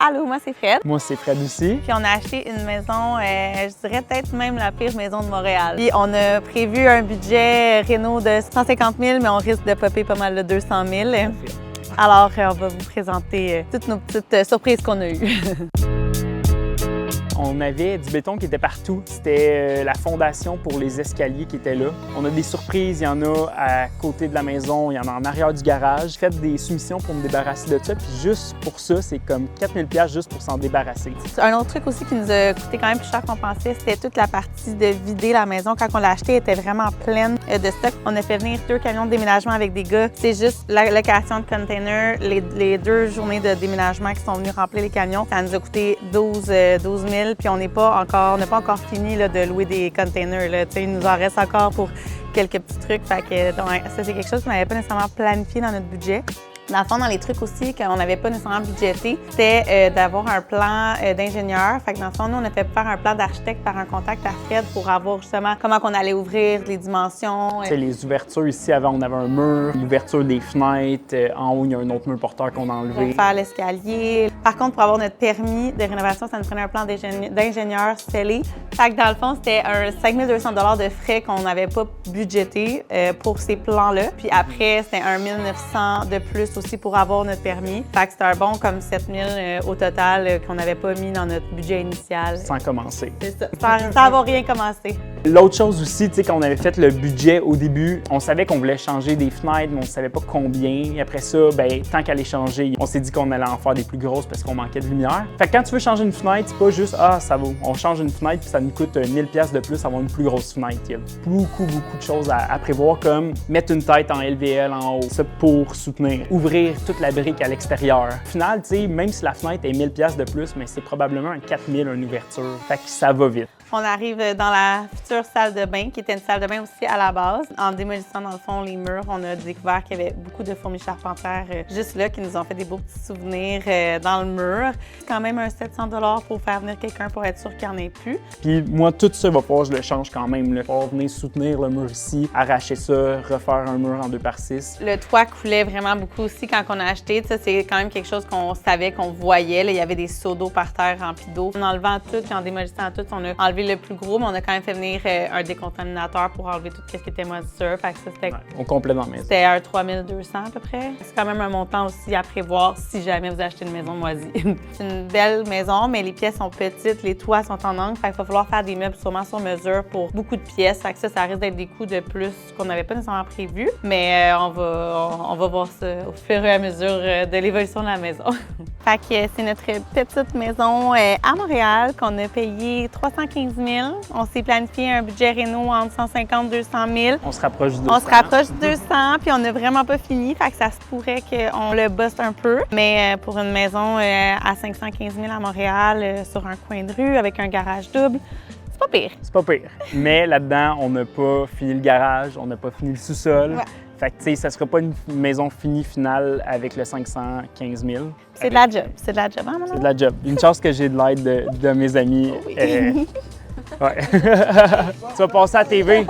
Allô, moi c'est Fred. Moi, c'est Fred aussi. Puis on a acheté une maison, je dirais peut-être même la pire maison de Montréal. Puis on a prévu un budget réno de 150 000, mais on risque de popper pas mal de 200 000. Alors, on va vous présenter toutes nos petites surprises qu'on a eues. On avait du béton qui était partout. C'était la fondation pour les escaliers qui étaient là. On a des surprises, il y en a à côté de la maison, il y en a en arrière du garage. J'ai fait des soumissions pour me débarrasser de ça, puis juste pour ça, c'est comme 4 000 $ juste pour s'en débarrasser. Un autre truc aussi qui nous a coûté quand même plus cher qu'on pensait, c'était toute la partie de vider la maison. Quand on l'a acheté, elle était vraiment pleine de stock. On a fait venir 2 camions de déménagement avec des gars. C'est juste la location de containers, les 2 journées de déménagement qui sont venus remplir les camions. Ça nous a coûté 12 000. Puis on n'a pas encore fini là, de louer des containers. Là. Il nous en reste encore pour quelques petits trucs. Fait que, donc, ça, c'est quelque chose qu'on n'avait pas nécessairement planifié dans notre budget. Dans le fond, dans les trucs aussi qu'on n'avait pas nécessairement budgété, c'était d'avoir un plan d'ingénieur. Fait que dans le fond, nous, on a fait faire un plan d'architecte par un contact à Fred pour avoir justement comment on allait ouvrir, les dimensions. C'est les ouvertures ici, avant, on avait un mur, l'ouverture des fenêtres. En haut, il y a un autre mur porteur qu'on a enlevé. Pour faire l'escalier. Par contre, pour avoir notre permis de rénovation, ça nous prenait un plan d'ingénieur scellé. Fait que dans le fond, c'était un 5 200 $ de frais qu'on n'avait pas budgété pour ces plans-là. Puis après, c'était un 1 900 $ de plus aussi pour avoir notre permis. Fait que c'était un bon comme 7 000 au total qu'on n'avait pas mis dans notre budget initial. Sans commencer. C'est ça, sans avoir rien commencé. L'autre chose aussi, tu sais, quand on avait fait le budget au début, on savait qu'on voulait changer des fenêtres, mais on ne savait pas combien. Et après ça, ben, tant qu'à les changer, on s'est dit qu'on allait en faire des plus grosses parce qu'on manquait de lumière. Fait que quand tu veux changer une fenêtre, c'est pas juste « Ah, ça vaut. On change une fenêtre puis ça nous coûte 1 000 $ de plus avoir une plus grosse fenêtre. » Il y a beaucoup de choses à prévoir, comme mettre une tête en LVL en haut, ça pour soutenir, ouvrir toute la brique à l'extérieur. Au final, tu sais, même si la fenêtre est 1 000 $ de plus, mais c'est probablement un 4 000 une ouverture. Fait que ça va vite. On arrive dans la future salle de bain, qui était une salle de bain aussi à la base. En démolissant, dans le fond, les murs, on a découvert qu'il y avait beaucoup de fourmis charpentières juste là, qui nous ont fait des beaux petits souvenirs dans le mur. C'est quand même un 700 $ pour faire venir quelqu'un pour être sûr qu'il n'y en ait plus. Puis moi, tout ça, va falloir que je le change quand même. Il va falloir venir soutenir le mur ici, arracher ça, refaire un mur en 2x6. Le toit coulait vraiment beaucoup aussi quand on a acheté. Ça, c'est quand même quelque chose qu'on savait, qu'on voyait. Là, il y avait des seaux d'eau par terre remplis d'eau. En enlevant tout et en démolissant tout, on a enlevé le plus gros, mais on a quand même fait venir un décontaminateur pour enlever tout ce qui était moisissure. Fait que ça, c'était au complet dans la maison. C'était un 3 200 à peu près. C'est quand même un montant aussi à prévoir si jamais vous achetez une maison moisie. C'est une belle maison, mais les pièces sont petites, les toits sont en angle. Fait qu'il va falloir faire des meubles sûrement sur mesure pour beaucoup de pièces. Fait que ça risque d'être des coûts de plus qu'on n'avait pas nécessairement prévu. Mais on va voir ça au fur et à mesure de l'évolution de la maison. Fait que c'est notre petite maison à Montréal qu'on a payé 315 000. On s'est planifié un budget réno entre 150 000 200 000. On se rapproche du 200. On se rapproche du 200, puis on n'a vraiment pas fini. Fait que ça se pourrait qu'on le bosse un peu. Mais pour une maison à 515 000 à Montréal, sur un coin de rue, avec un garage double, c'est pas pire. C'est pas pire. Mais là-dedans, on n'a pas fini le garage, on n'a pas fini le sous-sol. Ouais. Fait que, tu sais, ça sera pas une maison finie finale avec le 515 000. C'est de la job. C'est de la job, hein, maman? C'est de la job. Une chance que j'ai de l'aide de mes amis. Oui. Ouais. Tu vas passer à la TV.